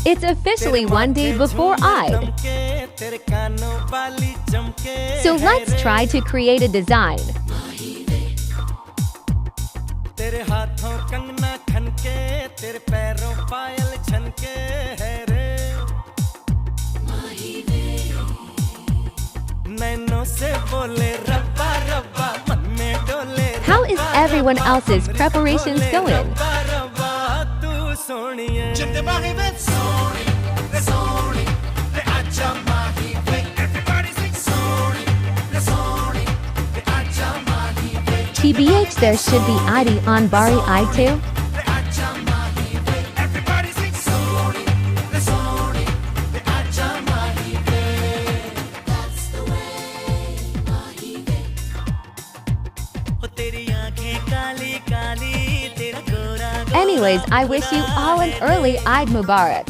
It's officially one day before Eid. So let's try to create a design. तेरे हाथों कंगना खनके तेरे पैरों पायल छनके है रे नैनों से बोले रब्बा रब्बा मन में डोले How is everyone else's preparations going? रब्बा रब्बा तू सोनिए जिंदे माही वे सोनी रे सोनी रे आजा माही वे everybody sing सोनी रे सोनी रे आजा माही वे TBH, there should be Eid on Bari Eid too. Anyways, I wish you all an early Eid Mubarak.